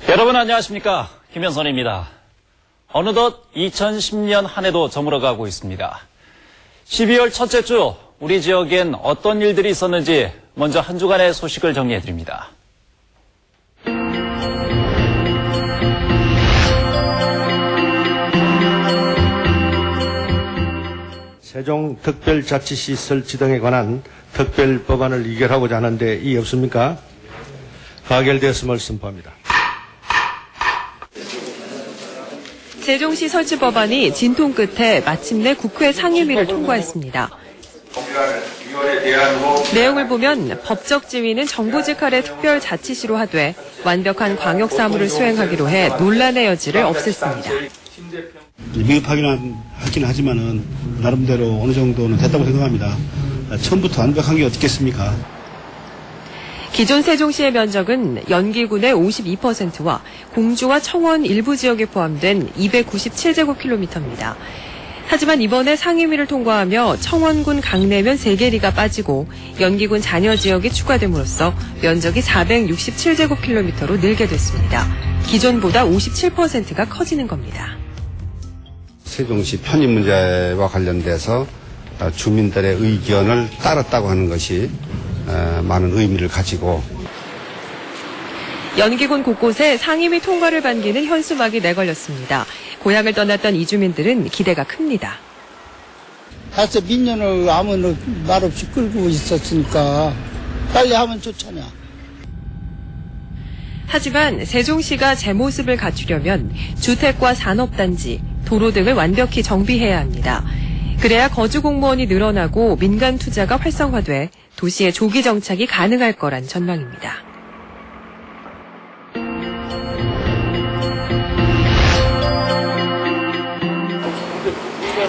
여러분 안녕하십니까? 김현선입니다. 어느덧 2010년 한 해도 저물어가고 있습니다. 12월 첫째 주 우리 지역엔 어떤 일들이 있었는지 먼저 한 주간의 소식을 정리해드립니다. 세종특별자치시 설치 등에 관한 특별법안을 의결하고자 하는데 이의 없습니까? 가결되었음을 선포합니다. 세종시 설치법안이 진통 끝에 마침내 국회 상임위를 통과했습니다. 내용을 보면 법적 지위는 정부직 아래 특별자치시로 하되 완벽한 광역사무를 수행하기로 해 논란의 여지를 없앴습니다. 미흡하긴 하지만은 나름대로 어느 정도는 됐다고 생각합니다. 처음부터 완벽한 게 어떻겠습니까? 기존 세종시의 면적은 연기군의 52%와 공주와 청원 일부 지역에 포함된 297제곱킬로미터입니다. 하지만 이번에 상임위를 통과하며 청원군 강내면 3개리가 빠지고 연기군 잔여 지역이 추가됨으로써 면적이 467제곱킬로미터로 늘게 됐습니다. 기존보다 57%가 커지는 겁니다. 세종시 편입 문제와 관련돼서 주민들의 의견을 따랐다고 하는 것이 많은 의미를 가지고 연기군 곳곳에 상임위 통과를 반기는 현수막이 내걸렸습니다. 고향을 떠났던 이주민들은 기대가 큽니다. 벌써 민년을 아무 말 없이 끌고 있었으니까 빨리 하면 좋잖아. 하지만 세종시가 제 모습을 갖추려면 주택과 산업단지, 도로 등을 완벽히 정비해야 합니다. 그래야 거주 공무원이 늘어나고 민간 투자가 활성화돼 도시의 조기 정착이 가능할 거란 전망입니다.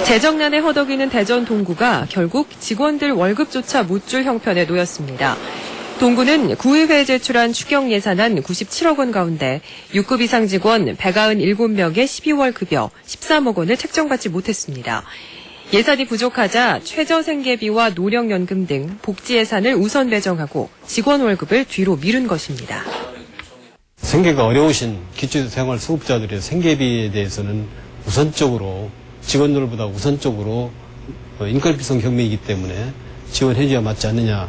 재정난에 허덕이는 대전 동구가 결국 직원들 월급조차 못 줄 형편에 놓였습니다. 동구는 구의회에 제출한 추경 예산안 97억 원 가운데 6급 이상 직원 197명의 12월 급여 13억 원을 책정받지 못했습니다. 예산이 부족하자 최저생계비와 노령연금 등 복지 예산을 우선 배정하고 직원 월급을 뒤로 미룬 것입니다. 생계가 어려우신 기초생활수급자들의 생계비에 대해서는 우선적으로 직원들보다 우선적으로 인건비성 혁명이기 때문에 지원해줘야 맞지 않느냐.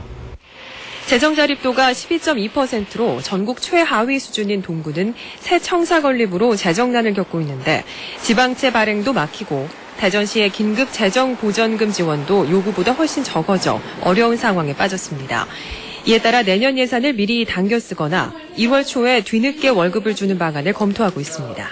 재정 자립도가 12.2%로 전국 최하위 수준인 동구는 새 청사 건립으로 재정난을 겪고 있는데 지방채 발행도 막히고 대전시의 긴급 재정 보전금 지원도 요구보다 훨씬 적어져 어려운 상황에 빠졌습니다. 이에 따라 내년 예산을 미리 당겨 쓰거나 2월 초에 뒤늦게 월급을 주는 방안을 검토하고 있습니다.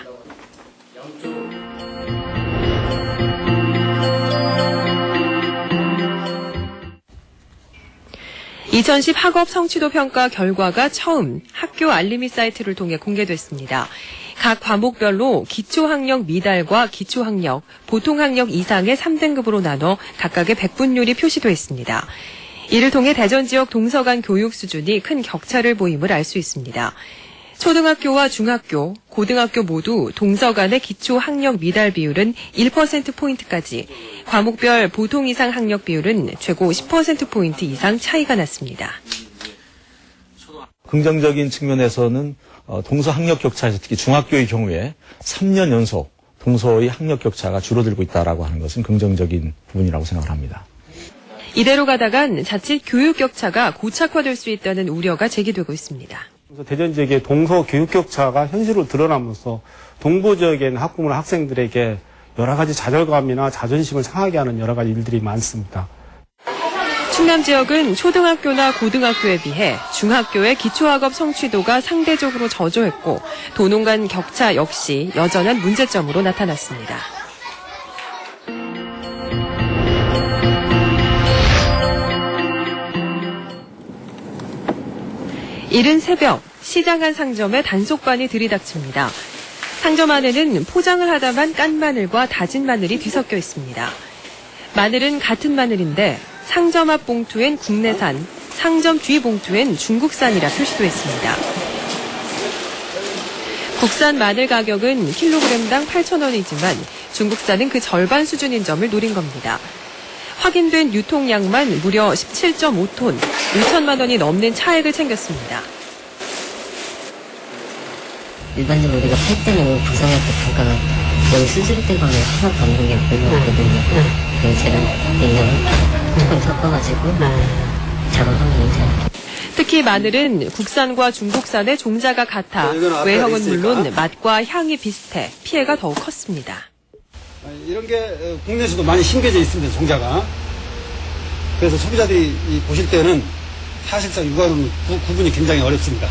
(2010) 학업 성취도 평가 결과가 처음 학교 알림이 사이트를 통해 공개됐습니다. 각 과목별로 기초학력 미달과 기초학력, 보통학력 이상의 3등급으로 나눠 각각의 백분율이 표시돼 있습니다. 이를 통해 대전 지역 동서간 교육 수준이 큰 격차를 보임을 알 수 있습니다. 초등학교와 중학교, 고등학교 모두 동서간의 기초학력 미달 비율은 1%포인트까지, 과목별 보통 이상 학력 비율은 최고 10%포인트 이상 차이가 났습니다. 긍정적인 측면에서는 동서 학력 격차에서 특히 중학교의 경우에 3년 연속 동서의 학력 격차가 줄어들고 있다라고 하는 것은 긍정적인 부분이라고 생각을 합니다. 이대로 가다간 자칫 교육 격차가 고착화될 수 있다는 우려가 제기되고 있습니다. 대전 지역의 동서 교육 격차가 현실로 드러남으로써 동부 지역에 있는 학부모나 학생들에게 여러 가지 좌절감이나 자존심을 상하게 하는 여러 가지 일들이 많습니다. 충남 지역은 초등학교나 고등학교에 비해 중학교의 기초학업 성취도가 상대적으로 저조했고 도농 간 격차 역시 여전한 문제점으로 나타났습니다. 이른 새벽 시장 한 상점에 단속반이 들이닥칩니다. 상점 안에는 포장을 하다만 깐 마늘과 다진 마늘이 뒤섞여 있습니다. 마늘은 같은 마늘인데 상점 앞 봉투엔 국내산, 상점 뒤 봉투엔 중국산이라 표시되어 있습니다. 국산 마늘 가격은 킬로그램당 8,000원이지만 중국산은 그 절반 수준인 점을 노린 겁니다. 확인된 유통량만 무려 17.5톤, 5천만 원이 넘는 차액을 챙겼습니다. 일반적으로 우리가 팔 때는 구성학교 평가가 여기 수술 때 가면 하나도 없는 게 보이거든요. 쟤는 내년 무조건 섞어가지고 작업하면 이제. 특히 마늘은 국산과 중국산의 종자가 같아 외형은 물론 맛과 향이 비슷해 피해가 더욱 컸습니다. 이런 게 국내에서도 많이 심겨져 있습니다, 종자가. 그래서 소비자들이 보실 때는 사실상 육아는 구분이 굉장히 어렵습니다.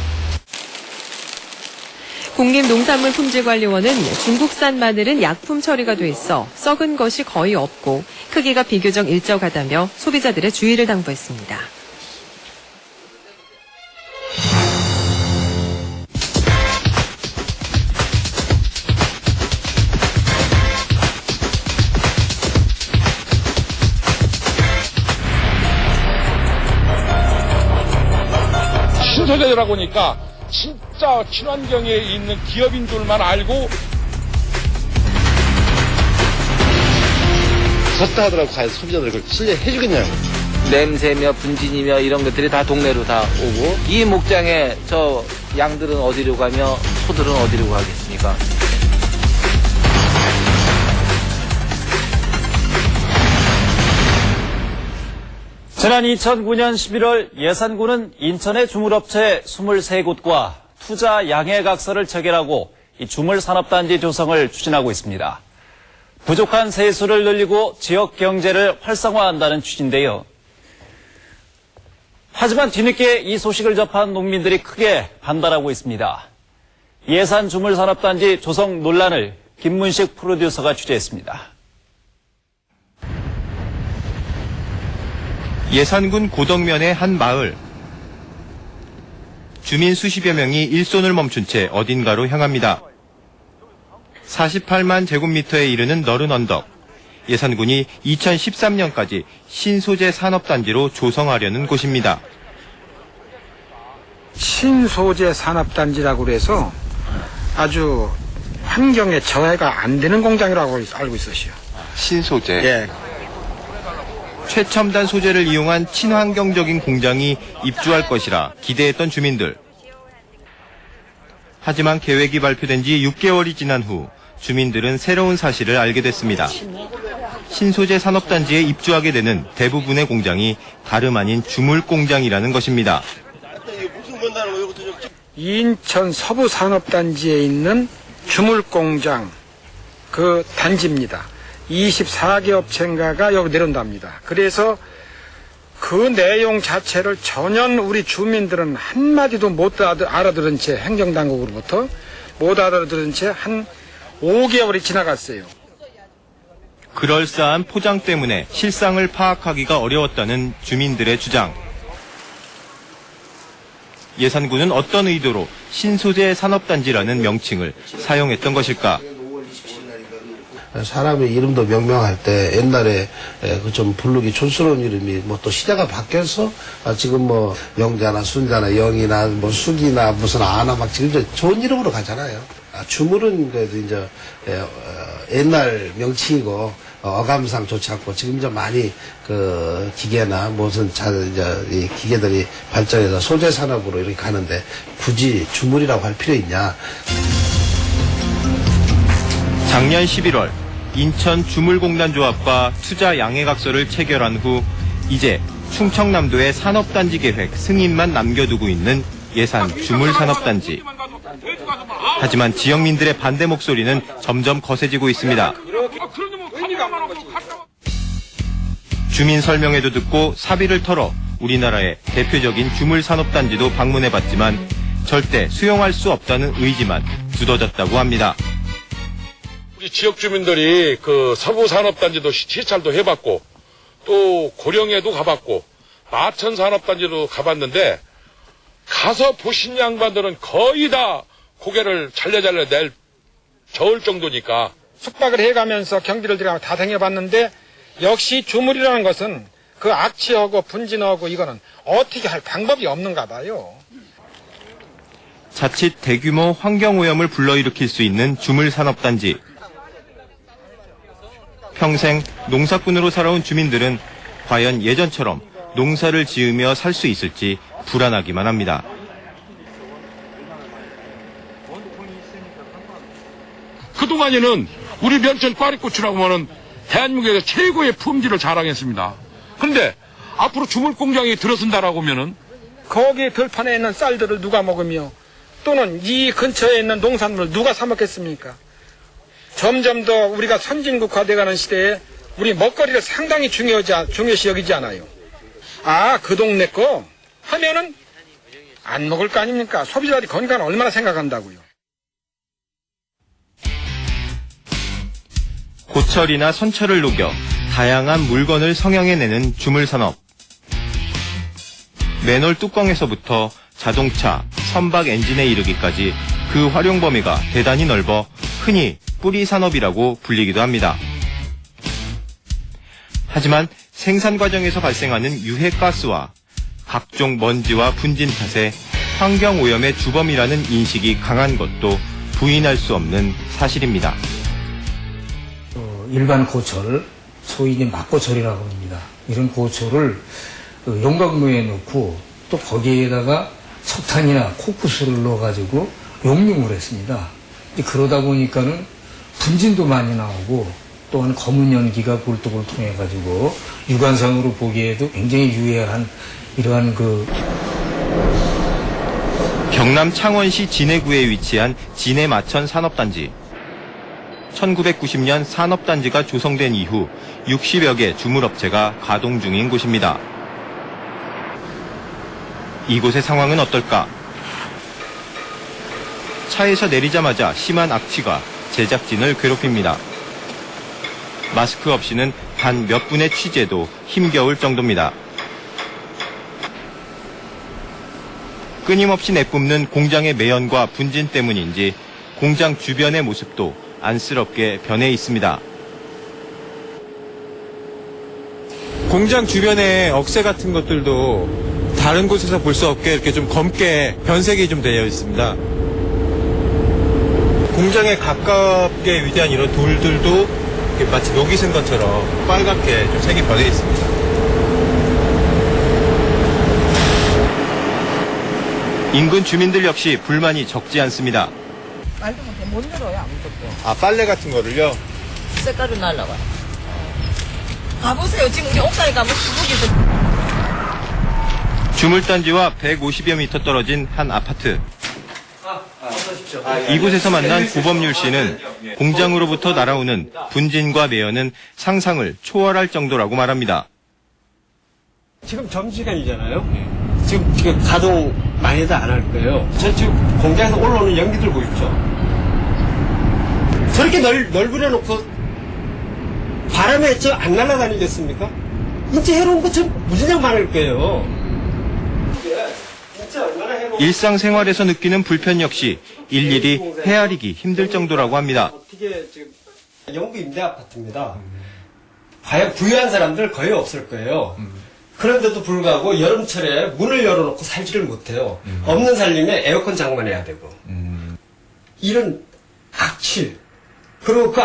국립농산물품질관리원은 중국산 마늘은 약품 처리가 돼 있어 썩은 것이 거의 없고 크기가 비교적 일정하다며 소비자들의 주의를 당부했습니다. 신소재라고 하니까 진짜 친환경에 있는 기업인 줄만 알고 섰다 하더라도 과연 소비자들 그걸 신뢰해주겠냐고. 냄새며 분진이며 이런 것들이 다 동네로 다 오고 이 목장에 저 양들은 어디로 가며 소들은 어디로 가겠습니까? 지난 2009년 11월 예산군은 인천의 주물업체 23곳과 투자 양해각서를 체결하고 이 주물산업단지 조성을 추진하고 있습니다. 부족한 세수를 늘리고 지역 경제를 활성화한다는 취지인데요. 하지만 뒤늦게 이 소식을 접한 농민들이 크게 반발하고 있습니다. 예산 주물산업단지 조성 논란을 김문식 프로듀서가 취재했습니다. 예산군 고덕면의 한 마을. 주민 수십여 명이 일손을 멈춘 채 어딘가로 향합니다. 48만 제곱미터에 이르는 너른 언덕. 예산군이 2013년까지 신소재 산업단지로 조성하려는 곳입니다. 신소재 산업단지라고 그래서 아주 환경에 저해가 안 되는 공장이라고 알고 있었어요. 신소재? 예. 최첨단 소재를 이용한 친환경적인 공장이 입주할 것이라 기대했던 주민들. 하지만 계획이 발표된 지 6개월이 지난 후 주민들은 새로운 사실을 알게 됐습니다. 신소재 산업단지에 입주하게 되는 대부분의 공장이 다름 아닌 주물공장이라는 것입니다. 인천 서부산업단지에 있는 주물공장 그 단지입니다. 24개 업체인가가 여기 내려온답니다. 그래서 그 내용 자체를 전혀 우리 주민들은 한마디도 못 알아들은 채 행정당국으로부터 못 알아들은 채 한 5개월이 지나갔어요. 그럴싸한 포장 때문에 실상을 파악하기가 어려웠다는 주민들의 주장. 예산군은 어떤 의도로 신소재 산업단지라는 명칭을 사용했던 것일까? 사람의 이름도 명명할 때 옛날에 그 좀 부르기 촌스러운 이름이 뭐 또 시대가 바뀌어서 지금 뭐 영자나 순자나 영이나 뭐 숙이나 무슨 아나 막 지금 이제 좋은 이름으로 가잖아요. 주물은 그래도 이제 옛날 명칭이고 어감상 좋지 않고 지금 이제 많이 그 기계나 무슨 이제 이 기계들이 발전해서 소재 산업으로 이렇게 가는데 굳이 주물이라고 할 필요 있냐? 작년 11월 인천 주물공단조합과 투자 양해각서를 체결한 후 이제 충청남도의 산업단지 계획 승인만 남겨두고 있는 예산 주물산업단지. 하지만 지역민들의 반대 목소리는 점점 거세지고 있습니다. 주민 설명회도 듣고 사비를 털어 우리나라의 대표적인 주물산업단지도 방문해봤지만 절대 수용할 수 없다는 의지만 굳어졌다고 합니다. 우리 지역 주민들이 그 서부산업단지도 시찰도 해봤고 또 고령에도 가봤고 마천산업단지도 가봤는데 가서 보신 양반들은 거의 다 고개를 잘려잘려 낼 저을 정도니까 숙박을 해가면서 경비를 들여가며 다 다녀봤는데 역시 주물이라는 것은 그 악취하고 분진하고 이거는 어떻게 할 방법이 없는가 봐요. 자칫 대규모 환경오염을 불러일으킬 수 있는 주물산업단지. 평생 농사꾼으로 살아온 주민들은 과연 예전처럼 농사를 지으며 살 수 있을지 불안하기만 합니다. 김만희는 우리 면천 꽈리고추라고 하면 대한민국에서 최고의 품질을 자랑했습니다. 그런데 앞으로 주물공장이 들어선다라고 하면은 거기 들판에 있는 쌀들을 누가 먹으며 또는 이 근처에 있는 농산물을 누가 사 먹겠습니까? 점점 더 우리가 선진국화돼가는 시대에 우리 먹거리를 상당히 중요시 여기지 않아요. 아, 그 동네 거 하면은 안 먹을 거 아닙니까? 소비자들이 건강을 얼마나 생각한다고요. 고철이나 선철을 녹여 다양한 물건을 성형해내는 주물산업. 맨홀 뚜껑에서부터 자동차, 선박 엔진에 이르기까지 그 활용 범위가 대단히 넓어 흔히 뿌리 산업이라고 불리기도 합니다. 하지만 생산 과정에서 발생하는 유해가스와 각종 먼지와 분진 탓에 환경오염의 주범이라는 인식이 강한 것도 부인할 수 없는 사실입니다. 일반 고철, 소위 이제 막고철이라고 합니다. 이런 고철을 용광로에 넣고 또 거기에다가 석탄이나 코쿠스를 넣어가지고 용융을 했습니다. 그러다 보니까는 분진도 많이 나오고 또한 검은 연기가 골독을 통해가지고 육안상으로 보기에도 굉장히 유해한 이러한 경남 창원시 진해구에 위치한 진해마천 산업단지. 1990년 산업단지가 조성된 이후 60여 개 주물업체가 가동 중인 곳입니다. 이곳의 상황은 어떨까? 차에서 내리자마자 심한 악취가 제작진을 괴롭힙니다. 마스크 없이는 단 몇 분의 취재도 힘겨울 정도입니다. 끊임없이 내뿜는 공장의 매연과 분진 때문인지 공장 주변의 모습도 안쓰럽게 변해 있습니다. 공장 주변에 억새 같은 것들도 다른 곳에서 볼 수 없게 이렇게 좀 검게 변색이 좀 되어 있습니다. 공장에 가깝게 위치한 이런 돌들도 마치 녹이 쓴 것처럼 빨갛게 좀 색이 변해 있습니다. 인근 주민들 역시 불만이 적지 않습니다. 말도 못해. 못 늘어요, 아무것도. 아, 빨래 같은 거를요? 색깔이 날라가요. 가보세요. 지금 우리 옥상에 가면 수북이 주물단지와 150여 미터 떨어진 한 아파트. 이곳에서 만난 구범률 씨는 공장으로부터 날아오는 분진과 매연은 상상을 초월할 정도라고 말합니다. 지금 점심시간이잖아요. 지금 가동 많이도 안 할 거예요. 저 지금 공장에서 올라오는 연기들 보십시오. 저렇게 넓으려 놓고 바람에 안 날아다니겠습니까? 인체 해로운 거 좀 무지장 많을 거예요. 일상생활에서 느끼는 불편 역시 일일이 헤아리기 힘들 정도라고 합니다. 어떻게 지금 영구 임대 아파트입니다. 과연 부유한 사람들 거의 없을 거예요. 그런데도 불구하고 여름철에 문을 열어놓고 살지를 못해요. 없는 살림에 에어컨 장만해야 되고. 이런 악취, 그리고 그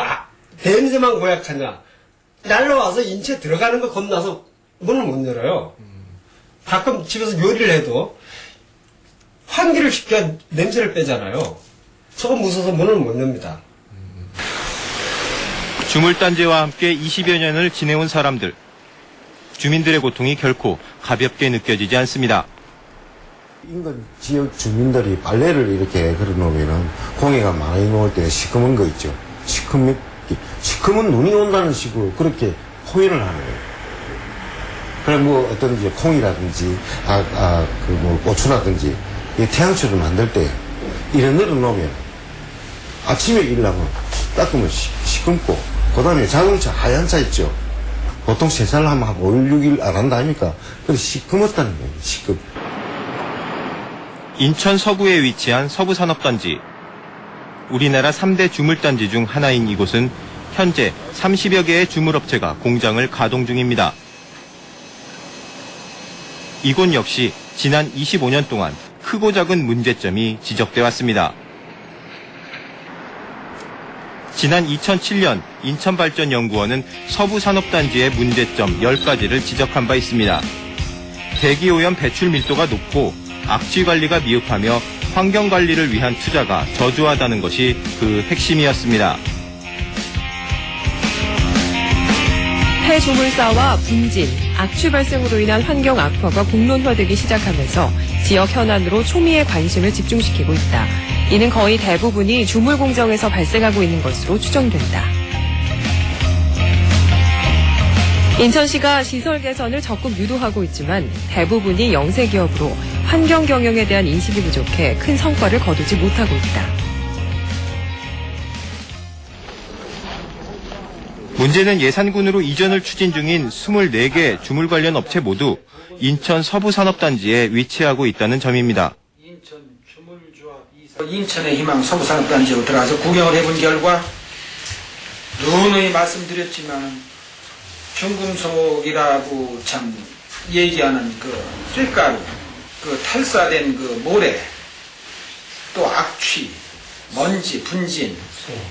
냄새만 고약하냐. 날라와서 인체에 들어가는 거 겁나서 문을 못 열어요. 가끔 집에서 요리를 해도 환기를 시켜야 냄새를 빼잖아요. 저거 무서워서 문을 못 엽니다. 주물단지와 함께 20여 년을 지내온 사람들. 주민들의 고통이 결코 가볍게 느껴지지 않습니다. 인근 지역 주민들이 빨래를 이렇게 걸어놓으면은 공해가 많이 놓을 때 시커먼 거 있죠. 시커먼 눈이 온다는 식으로 그렇게 표현을 하는 거예요. 그래 뭐 어떤 이제 콩이라든지 고추라든지 이 태양초를 만들 때 이래 늘어놓으면 아침에 일나면 닦으면 시큼고 그다음에 자동차 하얀 차 있죠. 보통 세차를 하면 한 5일, 6일 안 한다 아닙니까? 그래서 시커멓다는 거예요, 시커. 인천 서구에 위치한 서부산업단지. 우리나라 3대 주물단지 중 하나인 이곳은 현재 30여 개의 주물업체가 공장을 가동 중입니다. 이곳 역시 지난 25년 동안 크고 작은 문제점이 지적돼 왔습니다. 지난 2007년 인천발전연구원은 서부산업단지의 문제점 10가지를 지적한 바 있습니다. 대기오염 배출 밀도가 높고 악취관리가 미흡하며 환경관리를 위한 투자가 저조하다는 것이 그 핵심이었습니다. 폐조물사와 분진, 악취 발생으로 인한 환경 악화가 공론화되기 시작하면서 지역 현안으로 초미의 관심을 집중시키고 있다. 이는 거의 대부분이 주물 공정에서 발생하고 있는 것으로 추정된다. 인천시가 시설 개선을 적극 유도하고 있지만 대부분이 영세 기업으로 환경 경영에 대한 인식이 부족해 큰 성과를 거두지 못하고 있다. 문제는 예산군으로 이전을 추진 중인 24개 주물 관련 업체 모두 인천 서부산업단지에 위치하고 있다는 점입니다. 인천의 희망 서부산업단지로 들어가서 구경을 해본 결과 누누이 말씀드렸지만 중금속이라고 참 얘기하는 그 쇳가루, 그 탈사된 그 모래, 또 악취, 먼지, 분진,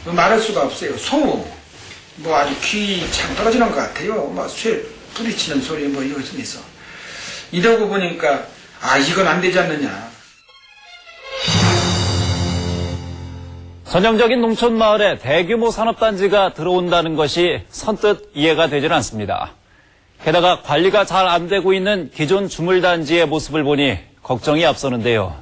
말할 수가 없어요. 소음, 뭐 아주 귀 참 떨어지는 것 같아요. 막 쇠 뿌리치는 소리 뭐 이것은 있어. 이러고 보니까 아 이건 안 되지 않느냐. 전형적인 농촌 마을에 대규모 산업단지가 들어온다는 것이 선뜻 이해가 되질 않습니다. 게다가 관리가 잘 안 되고 있는 기존 주물단지의 모습을 보니 걱정이 앞서는데요.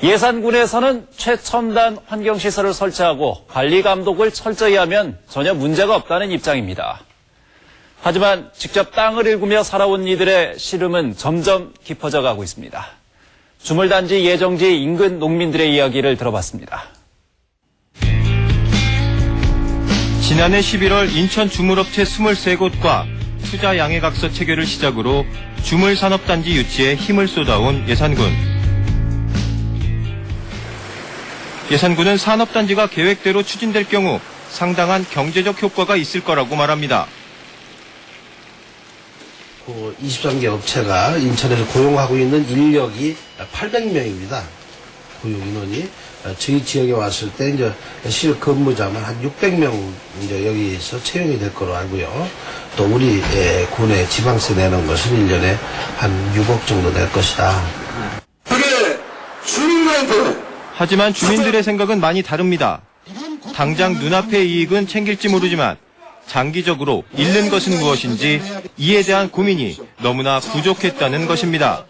예산군에서는 최첨단 환경시설을 설치하고 관리 감독을 철저히 하면 전혀 문제가 없다는 입장입니다. 하지만 직접 땅을 일구며 살아온 이들의 시름은 점점 깊어져 가고 있습니다. 주물단지 예정지 인근 농민들의 이야기를 들어봤습니다. 지난해 11월 인천 주물업체 23곳과 투자 양해각서 체결을 시작으로 주물산업단지 유치에 힘을 쏟아온 예산군. 예산군은 산업단지가 계획대로 추진될 경우 상당한 경제적 효과가 있을 거라고 말합니다. 23개 업체가 인천에서 고용하고 있는 인력이 800명입니다. 고용 인원이. 저희 지역에 왔을 때 이제 실 근무자만 한 600명 이제 여기서 채용이 될 거로 알고요. 또 우리 군에 지방세 내는 것은 1년에 한 6억 정도 될 것이다. 그게 주민들한테. 하지만 주민들의 생각은 많이 다릅니다. 당장 눈앞의 이익은 챙길지 모르지만 장기적으로 잃는 것은 무엇인지 이에 대한 고민이 너무나 부족했다는 것입니다.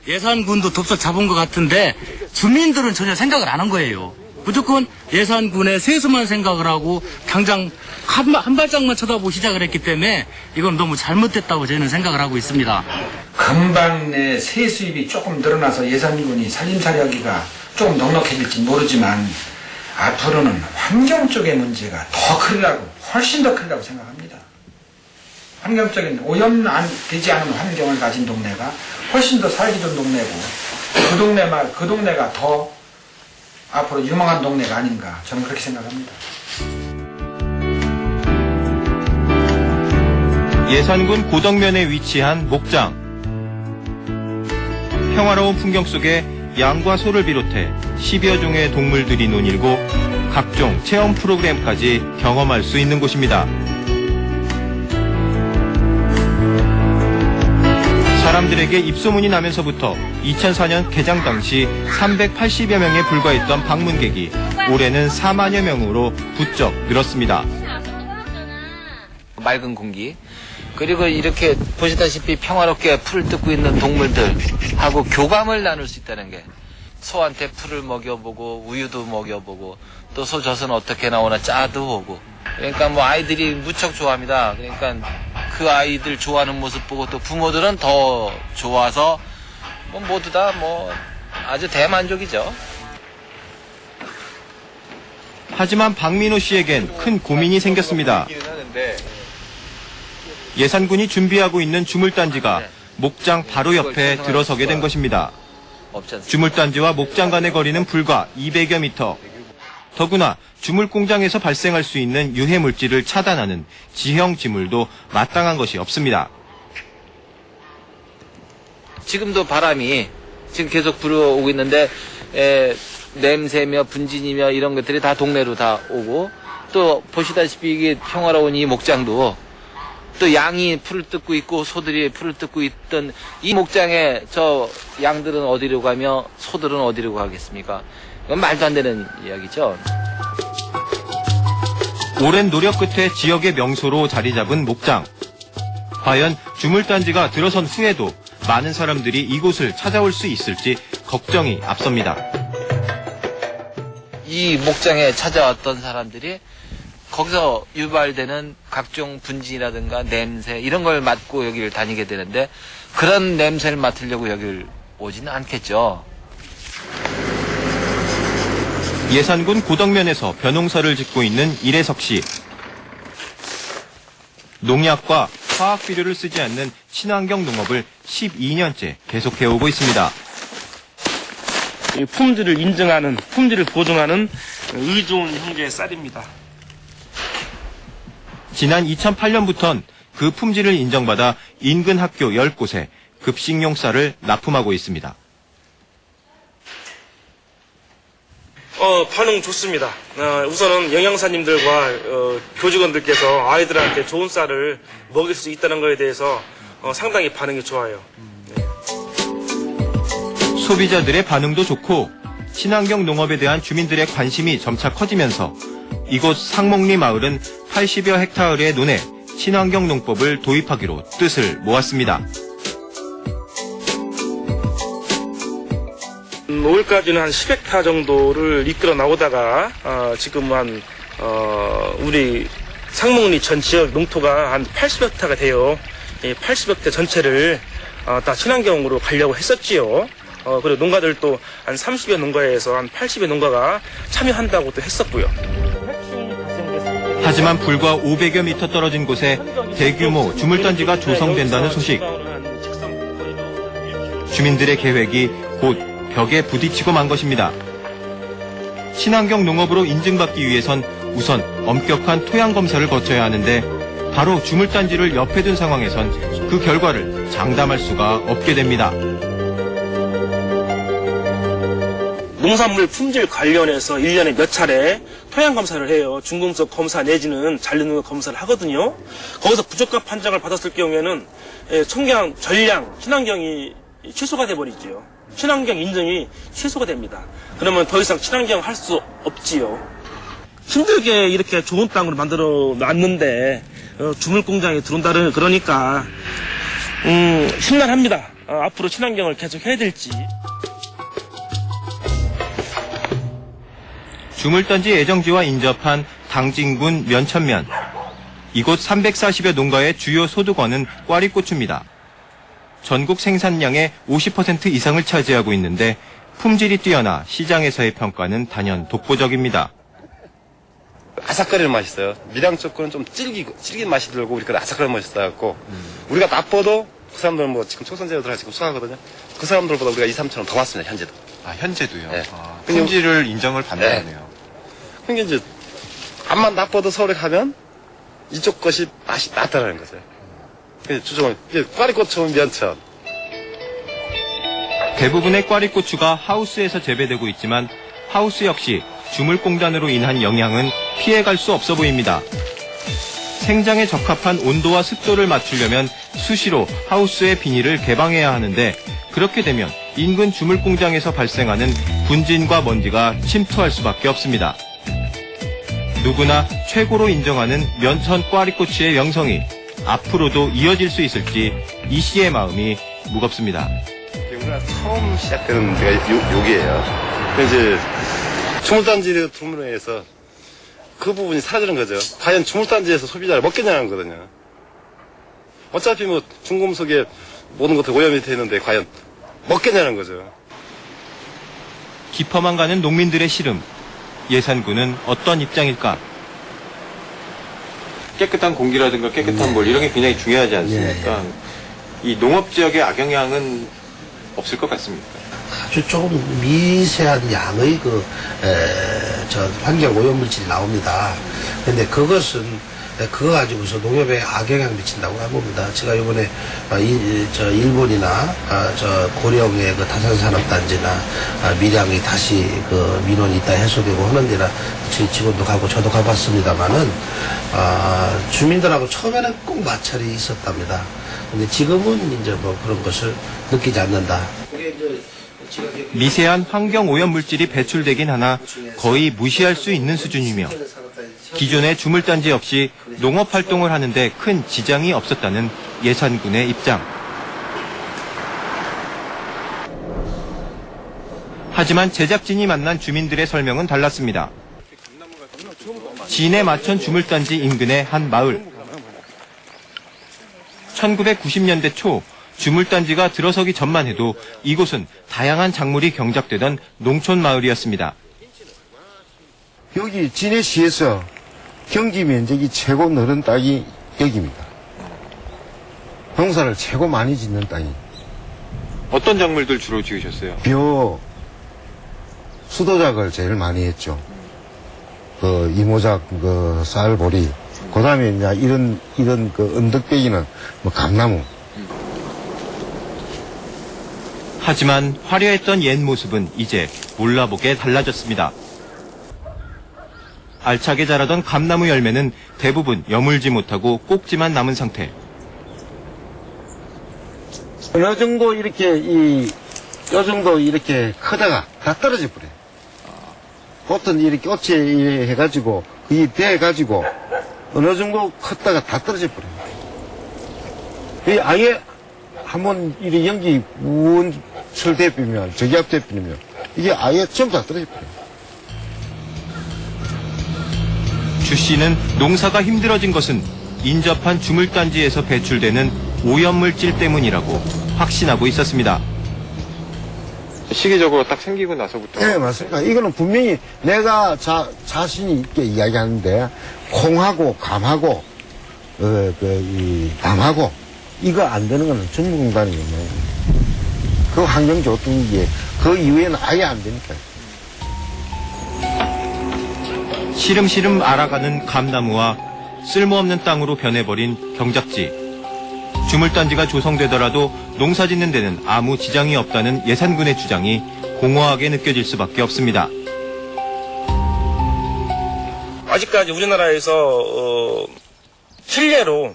예산군도 덥석 잡은 것 같은데 주민들은 전혀 생각을 안 한 거예요. 무조건 예산군의 세수만 생각을 하고 당장 한 발짝만 쳐다보고 시작을 했기 때문에 이건 너무 잘못됐다고 저는 생각을 하고 있습니다. 금방 내 세수입이 조금 늘어나서 예산군이 살림살이하기가 조금 넉넉해질지 모르지만 앞으로는 환경 쪽의 문제가 더 크리라고, 훨씬 더 크리라고 생각합니다. 환경적인 오염 되지 않은 환경을 가진 동네가 훨씬 더 살기 좋은 동네고 그 동네가 더 앞으로 유망한 동네가 아닌가 저는 그렇게 생각합니다. 예산군 고덕면에 위치한 목장. 평화로운 풍경 속에 양과 소를 비롯해 10여 종의 동물들이 논일고 각종 체험 프로그램까지 경험할 수 있는 곳입니다. 사람들에게 입소문이 나면서부터 2004년 개장 당시 380여 명에 불과했던 방문객이 올해는 4만여 명으로 부쩍 늘었습니다. 맑은 공기, 그리고 이렇게 보시다시피 평화롭게 풀을 뜯고 있는 동물들하고 교감을 나눌 수 있다는 게, 소한테 풀을 먹여보고 우유도 먹여보고 또 소 젖은 어떻게 나오나 짜도 오고, 그러니까 뭐 아이들이 무척 좋아합니다. 그러니까 그 아이들 좋아하는 모습 보고 또 부모들은 더 좋아서 뭐 모두 다 뭐 아주 대만족이죠. 하지만 박민호 씨에겐 큰 고민이 생겼습니다. 예산군이 준비하고 있는 주물단지가 목장 바로 옆에 들어서게 된 것입니다. 주물단지와 목장 간의 거리는 불과 200여 미터. 더구나 주물공장에서 발생할 수 있는 유해물질을 차단하는 지형 지물도 마땅한 것이 없습니다. 지금도 바람이 지금 계속 불어오고 있는데 냄새며 분진이며 이런 것들이 다 동네로 다 오고, 또 보시다시피 이게 평화로운 이 목장도 또 양이 풀을 뜯고 있고 소들이 풀을 뜯고 있던 이 목장에 저 양들은 어디로 가며 소들은 어디로 가겠습니까? 이건 말도 안 되는 이야기죠. 오랜 노력 끝에 지역의 명소로 자리 잡은 목장. 과연 주물단지가 들어선 후에도 많은 사람들이 이곳을 찾아올 수 있을지 걱정이 앞섭니다. 이 목장에 찾아왔던 사람들이 거기서 유발되는 각종 분진이라든가 냄새 이런 걸 맡고 여기를 다니게 되는데 그런 냄새를 맡으려고 여기를 오지는 않겠죠. 예산군 고덕면에서 벼농사를 짓고 있는 이래석 씨. 농약과 화학 비료를 쓰지 않는 친환경 농업을 12년째 계속해오고 있습니다. 품질을 인정하는, 품질을 보증하는 의좋은 형제의 쌀입니다. 지난 2008년부터는 그 품질을 인정받아 인근 학교 10곳에 급식용 쌀을 납품하고 있습니다. 반응 좋습니다. 우선은 영양사님들과 교직원들께서 아이들한테 좋은 쌀을 먹일 수 있다는 것에 대해서 상당히 반응이 좋아요. 소비자들의 반응도 좋고 친환경 농업에 대한 주민들의 관심이 점차 커지면서 이곳 상목리 마을은 80여 헥타르의 논에 친환경 농법을 도입하기로 뜻을 모았습니다. 5일까지는 한 10헥타 정도를 이끌어 나오다가 지금 우리 상목리 전 지역 농토가 한 80헥타가 돼요. 이 80헥타 전체를 다 친환경으로 가려고 했었지요. 그리고 농가들도 한 30여 농가에서 한 80여 농가가 참여한다고 또 했었고요. 하지만 불과 500여 미터 떨어진 곳에 대규모 주물단지가 조성된다는 소식. 주민들의 계획이 곧 벽에 부딪히고 만 것입니다. 친환경 농업으로 인증받기 위해선 우선 엄격한 토양 검사를 거쳐야 하는데 바로 주물단지를 옆에 둔 상황에선 그 결과를 장담할 수가 없게 됩니다. 농산물 품질 관련해서 1년에 몇 차례 토양 검사를 해요. 중금속 검사 내지는 잔류농 검사를 하거든요. 거기서 부적합 판정을 받았을 경우에는 총량, 전량, 친환경이 취소가 돼버리지요. 친환경 인증이 취소가 됩니다. 그러면 더 이상 친환경 할 수 없지요. 힘들게 이렇게 좋은 땅으로 만들어 놨는데 주물공장에 들어온다는 그러니까 심란합니다. 앞으로 친환경을 계속 해야 될지. 주물단지 예정지와 인접한 당진군 면천면. 이곳 340여 농가의 주요 소득원은 꽈리고추입니다. 전국 생산량의 50% 이상을 차지하고 있는데 품질이 뛰어나 시장에서의 평가는 단연 독보적입니다. 아삭거리는 맛이 있어요. 밀양 쪽 거는 좀 질긴 맛이 들고 우리 거는 아삭거리는 맛이 있어갖고 우리가 나빠도 그 사람들은 뭐 지금 초선제로 들어가 지금 수확하거든요. 그 사람들보다 우리가 2, 3천원 더 왔습니다. 현재도. 아, 현재도요? 네. 품질을 인정을 받는 거네요. 그러니까 이제 암만 나빠도 서울에 가면 이쪽 것이 맛이 낫다라는 거죠. 주종은 꽈리고추 면천. 대부분의 꽈리고추가 하우스에서 재배되고 있지만 하우스 역시 주물공단으로 인한 영향은 피해갈 수 없어 보입니다. 생장에 적합한 온도와 습도를 맞추려면 수시로 하우스의 비닐을 개방해야 하는데 그렇게 되면 인근 주물공장에서 발생하는 분진과 먼지가 침투할 수밖에 없습니다. 누구나 최고로 인정하는 면천 꽈리고추의 명성이 앞으로도 이어질 수 있을지 이 씨의 마음이 무겁습니다. 우리가 처음 시작되는 데가 여기예요. 이제 주물단지 주문에서 그 부분이 사라지는 거죠. 과연 주물단지에서 소비자를 먹겠냐는 거거든요. 어차피 뭐 중금속에 모든 것들 오염이 돼 있는데 과연 먹겠냐는 거죠. 깊어만 가는 농민들의 시름. 예산군은 어떤 입장일까? 깨끗한 공기라든가 깨끗한 물 이런 게 굉장히 중요하지 않습니까? 이 농업지역의 악영향은 없을 것 같습니까? 아주 조금 미세한 양의 환경 오염물질이 나옵니다. 근데 그것은 그거 가지고서 농업에 악영향 미친다고 한 겁니다. 제가 이번에 일본이나 고령의 그 다산산업단지나 밀양이 다시 그 민원이 있다 해소되고 하는 데나 저희 직원도 가고 저도 가봤습니다만은 주민들하고 처음에는 꼭 마찰이 있었답니다. 근데 지금은 이제 뭐 그런 것을 느끼지 않는다. 미세한 환경 오염 물질이 배출되긴 하나 거의 무시할 수 있는 수준이며 기존의 주물단지 없이 농업 활동을 하는데 큰 지장이 없었다는 예산군의 입장. 하지만 제작진이 만난 주민들의 설명은 달랐습니다. 진해 마천 주물단지 인근의 한 마을. 1990년대 초 주물단지가 들어서기 전만 해도 이곳은 다양한 작물이 경작되던 농촌 마을이었습니다. 여기 진해시에서 경지 면적이 최고 넓은 땅이 여기입니다. 농사를 최고 많이 짓는 땅이. 어떤 작물들 주로 지으셨어요? 벼, 수도작을 제일 많이 했죠. 그 이모작, 그 쌀보리. 그 다음에 이제 이런 그 언덕배기는 뭐 감나무. 하지만 화려했던 옛 모습은 이제 몰라보게 달라졌습니다. 알차게 자라던 감나무 열매는 대부분 여물지 못하고 꼭지만 남은 상태. 어느 정도 이렇게 요 정도 이렇게 크다가 다 떨어져 버려요. 보통 이렇게 꽃에 해가지고 이 대가지고 어느 정도 컸다가 다 떨어져 버려요. 이 아예 한번 이렇게 연기 우원철 대표면 저기압 대표면 이게 아예 전부 다 떨어져 버려요. 주 씨는 농사가 힘들어진 것은 인접한 주물단지에서 배출되는 오염물질 때문이라고 확신하고 있었습니다. 시기적으로 딱 생기고 나서부터. 네, 맞습니다. 이거는 분명히 내가 자신이 있게 이야기하는데, 콩하고 감하고, 밤하고, 이거 안 되는 거는 전문공단이거든요. 그 환경조성기에, 그 이후에는 아예 안 되니까요. 시름시름 알아가는 감나무와 쓸모없는 땅으로 변해버린 경작지. 주물단지가 조성되더라도 농사 짓는 데는 아무 지장이 없다는 예산군의 주장이 공허하게 느껴질 수밖에 없습니다. 아직까지 우리나라에서 실례로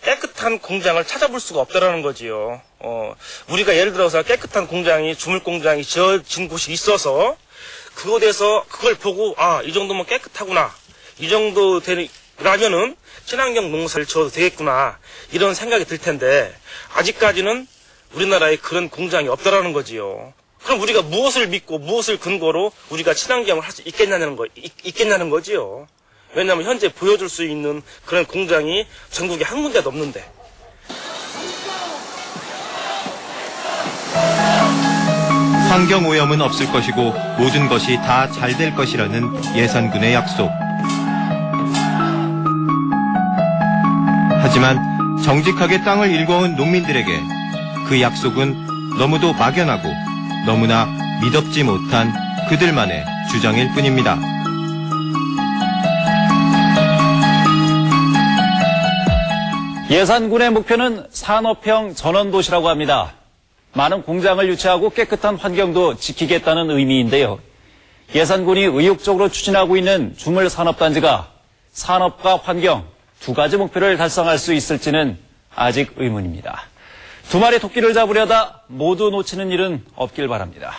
깨끗한 공장을 찾아볼 수가 없다라는 거지요. 우리가 예를 들어서 깨끗한 공장이 주물공장이 지어진 곳이 있어서 그곳에서 그걸 보고 이 정도면 깨끗하구나, 이 정도 라면은 친환경 농사를 지어도 되겠구나, 이런 생각이 들 텐데 아직까지는 우리나라에 그런 공장이 없다라는 거지요. 그럼 우리가 무엇을 믿고 무엇을 근거로 우리가 친환경을 할 수 있겠냐는 거지요. 왜냐하면 현재 보여줄 수 있는 그런 공장이 전국에 한 군데도 없는데. 환경오염은 없을 것이고 모든 것이 다 잘 될 것이라는 예산군의 약속. 하지만 정직하게 땅을 일궈온 농민들에게 그 약속은 너무도 막연하고 너무나 믿업지 못한 그들만의 주장일 뿐입니다. 예산군의 목표는 산업형 전원도시라고 합니다. 많은 공장을 유치하고 깨끗한 환경도 지키겠다는 의미인데요. 예산군이 의욕적으로 추진하고 있는 주물산업단지가 산업과 환경 두 가지 목표를 달성할 수 있을지는 아직 의문입니다. 두 마리 토끼를 잡으려다 모두 놓치는 일은 없길 바랍니다.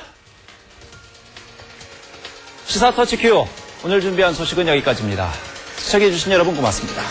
시사터치큐 오늘 준비한 소식은 여기까지입니다. 시청해주신 여러분 고맙습니다.